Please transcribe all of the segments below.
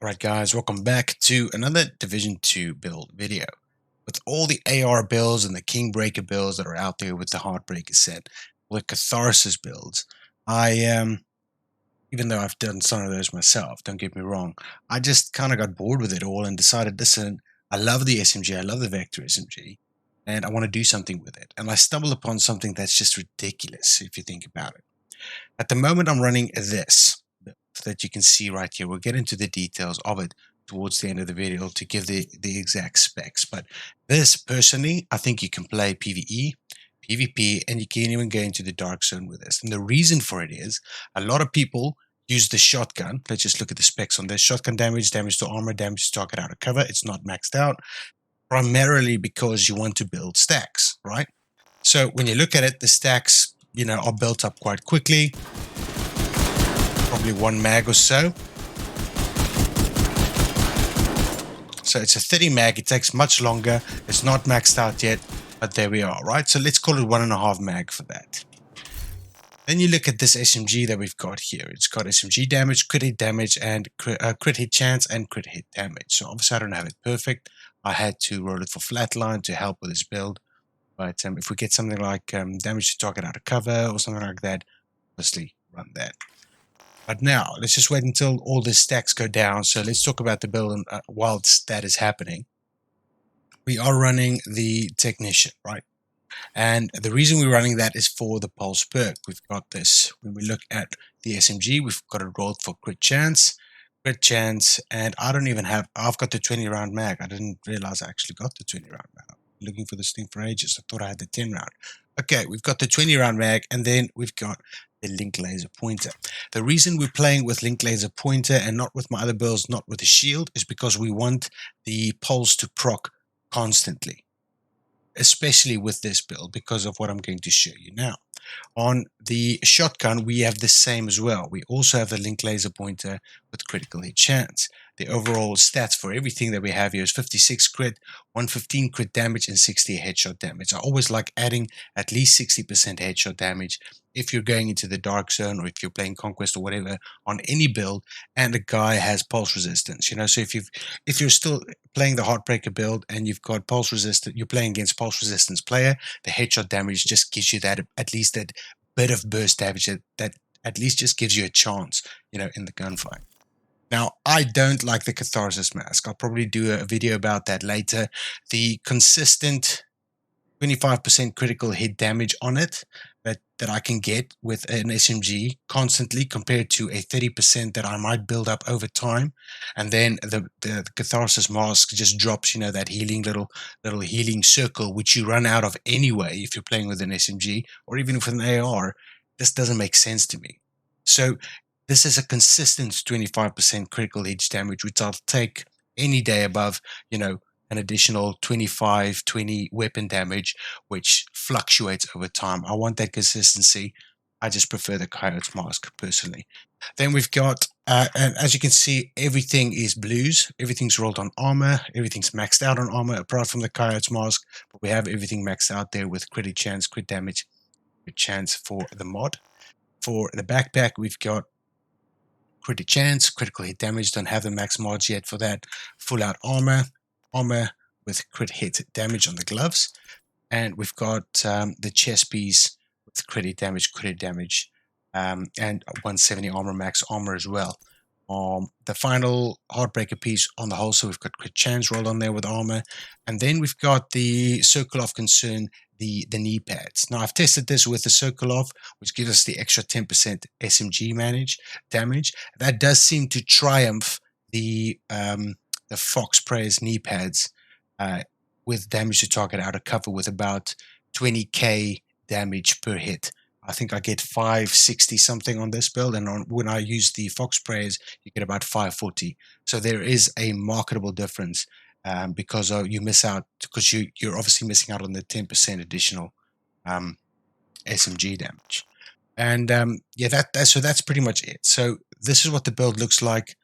Alright guys, welcome back to another Division 2 build video. With all the AR builds and the King Breaker builds that are out there with the Heartbreaker set, with Catharsis builds, even though I've done some of those myself, don't get me wrong, I just kind of got bored with it all and decided, listen, I love the SMG, I love the Vector SMG, and I want to do something with it. And I stumbled upon something that's just ridiculous if you think about it. At the moment I'm running this that you can see right here. We'll get into the details of it towards the end of the video to give the exact specs. But this, personally, I think you can play PvE, PvP, and you can even go into the dark zone with this. And the reason for it is a lot of people use the shotgun. Let's just look at the specs on this. Shotgun damage, damage to armor, damage to target out of cover. It's not maxed out, primarily because you want to build stacks, right? So when you look at it, the stacks, are built up quite quickly. Probably one mag or so. So it's a 30 mag. It takes much longer. It's not maxed out yet, but there we are, right? So let's call it 1.5 mag for that. Then you look at this SMG that we've got here. It's got SMG damage, crit hit damage, and crit hit chance and crit hit damage. So obviously I don't have it perfect. I had to roll it for flatline to help with this build. But if we get something like damage to target out of cover or something like that, obviously run that. But now, let's just wait until all the stacks go down. So let's talk about the build whilst that is happening. We are running the Technician, right? And the reason we're running that is for the Pulse perk. We've got this. When we look at the SMG, we've got it rolled for crit chance, and I don't even have, I've got the 20 round mag. I didn't realize I actually got the 20 round mag. I've been looking for this thing for ages. I thought I had the 10 round. Okay, we've got the 20 round mag, and then we've got the link laser pointer. The reason we're playing with link laser pointer and not with my other builds, not with the shield, is because we want the pulse to proc constantly, especially with this build because of what I'm going to show you now. On the shotgun, we have the same as well. We also have the link laser pointer with critical hit chance. The overall stats for everything that we have here is 56 crit, 115 crit damage, and 60 headshot damage. I always like adding at least 60% headshot damage if you're going into the dark zone or if you're playing Conquest or whatever on any build, and the guy has pulse resistance. So if you're still playing the Heartbreaker build and you've got pulse resistance, you're playing against pulse resistance player, the headshot damage just gives you that, at least that bit of burst damage that at least just gives you a chance, in the gunfight. Now, I don't like the Catharsis mask. I'll probably do a video about that later. The consistent 25% critical hit damage on it that I can get with an SMG constantly compared to a 30% that I might build up over time. And then the Catharsis mask just drops, that healing little healing circle, which you run out of anyway if you're playing with an SMG or even with an AR. This doesn't make sense to me. So this is a consistent 25% critical hit damage, which I'll take any day above, an additional 25, 20 weapon damage, which fluctuates over time. I want that consistency. I just prefer the Coyote's mask personally. Then we've got, and as you can see, everything is blues. Everything's rolled on armor. Everything's maxed out on armor, apart from the Coyote's mask. But we have everything maxed out there with crit chance, crit damage, crit chance for the mod. For the backpack, we've got crit chance, critical hit damage. Don't have the max mods yet for that. Full out armor with crit hit damage on the gloves, and we've got the chest piece with crit hit damage, and 170 armor max armor as well. The final Heartbreaker piece on the holster, we've got crit chance rolled on there with armor, and then we've got the Circle of Concern, the knee pads. Now I've tested this with the Circle of, which gives us the extra 10% SMG damage. That does seem to triumph the Fox Prey's knee pads with damage to target out of cover with about 20k damage per hit. I think I get 560 something on this build, and when I use the Fox Prey's, you get about 540. So there is a marketable difference because you miss out, because you're obviously missing out on the 10% additional SMG damage. And so that's pretty much it. So this is what the build looks like.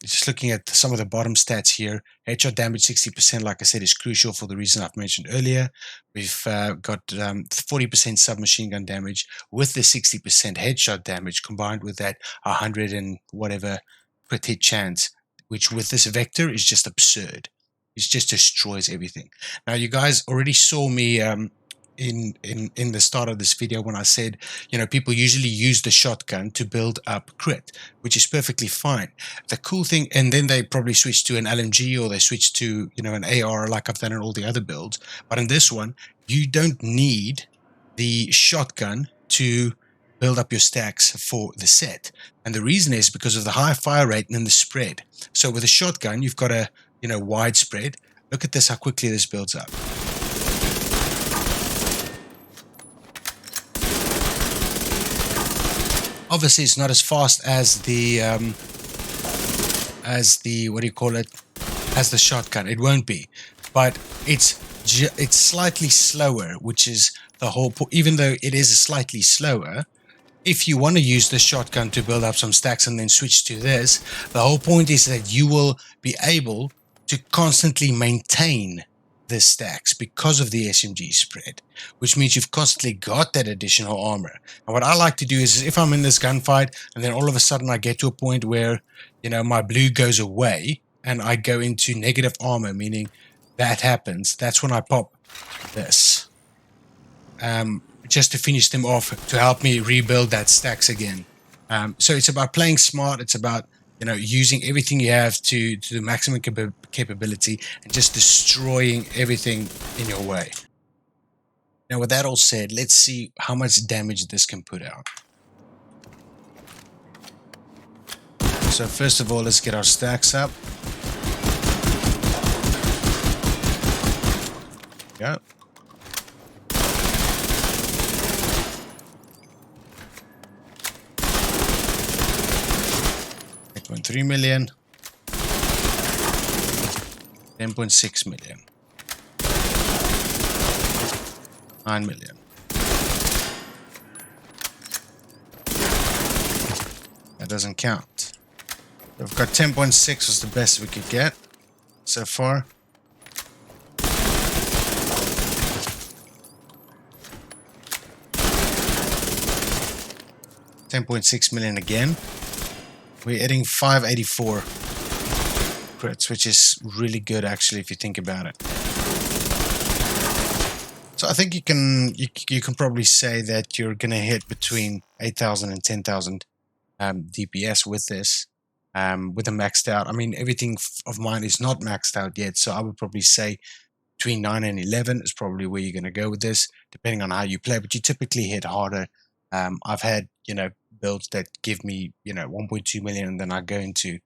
Just looking at some of the bottom stats here, headshot damage 60%, like I said, is crucial for the reason I've mentioned earlier. We've got 40% submachine gun damage with the 60% headshot damage combined with that 100 and whatever crit hit chance. which with this vector is just absurd. It just destroys everything. Now, you guys already saw me in the start of this video when I said, you know, people usually use the shotgun to build up crit, which is perfectly fine. The cool thing, and then they probably switch to an LMG or they switch to, you know, an AR like I've done in all the other builds. But in this one, you don't need the shotgun to build up your stacks for the set. And the reason is because of the high fire rate and then the spread. So with a shotgun, you've got a, you know, wide spread. Look at this, how quickly this builds up. Obviously, it's not as fast as the what do you call it? As the shotgun. It won't be, but it's slightly slower, which is the whole point. Even though it is slightly slower, if you want to use the shotgun to build up some stacks and then switch to this, the whole point is that you will be able to constantly maintain the stacks because of the SMG spread, which means you've constantly got that additional armor. And what I like to do is if I'm in this gunfight and then all of a sudden I get to a point where, you know, my blue goes away and I go into negative armor, meaning that happens, that's when I pop this. Just to finish them off, to help me rebuild that stacks again. So it's about playing smart. It's about, you know, using everything you have to the maximum capability and just destroying everything in your way. Now, with that all said, let's see how much damage this can put out. So first of all, let's get our stacks up. Yeah. 8.3 million, 10.6 million, 9 million. That doesn't count. We've got 10.6 was the best we could get so far. $10.6 million again. We're hitting 584 crits, which is really good actually if you think about it. So I think you can probably say that you're gonna hit between 8,000 and 10,000 DPS with this, with a maxed out. I mean, everything of mine is not maxed out yet, so I would probably say between 9 and 11 is probably where you're gonna go with this, depending on how you play. But you typically hit harder. I've had, you know, builds that give me, you know, 1.2 million, and then I go into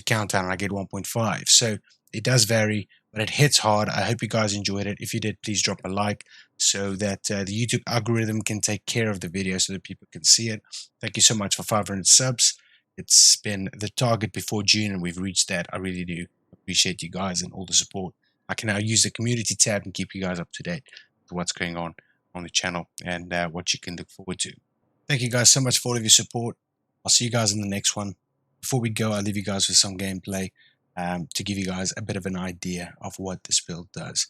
countdown and I get 1.5. So it does vary, but it hits hard. I hope you guys enjoyed it. If you did, please drop a like so that the YouTube algorithm can take care of the video so that people can see it. Thank you so much for 500 subs. It's been the target before June and we've reached that. I really do appreciate you guys and all the support. I can now use the community tab and keep you guys up to date with what's going on the channel and what you can look forward to. Thank you guys so much for all of your support. I'll see you guys in the next one. Before we go, I'll leave you guys with some gameplay to give you guys a bit of an idea of what this build does.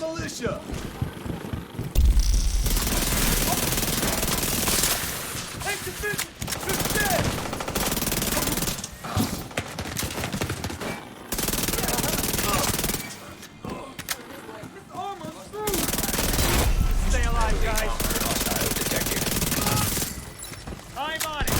Allied militia! Take division! It's dead! Armor's through! Stay alive, guys! Hostile detected. I'm on it!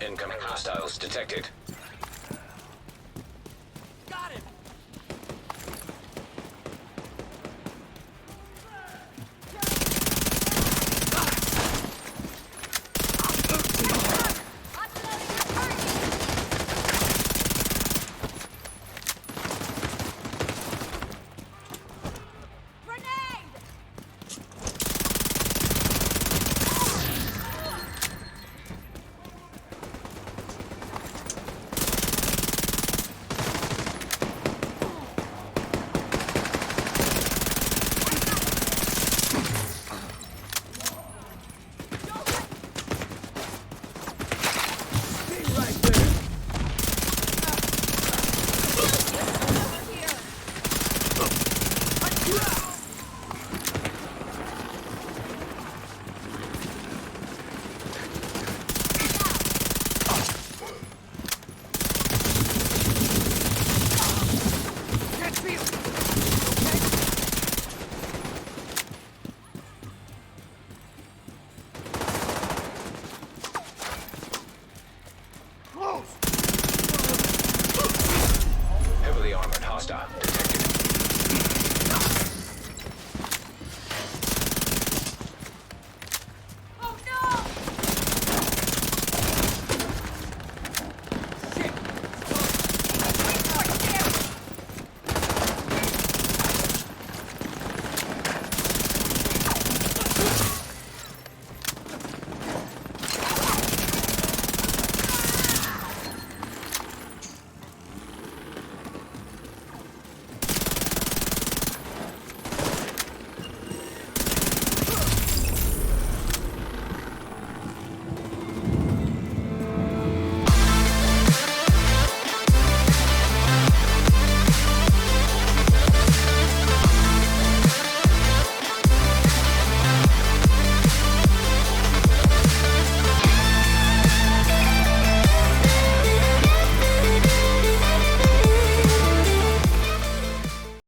Incoming hostiles detected.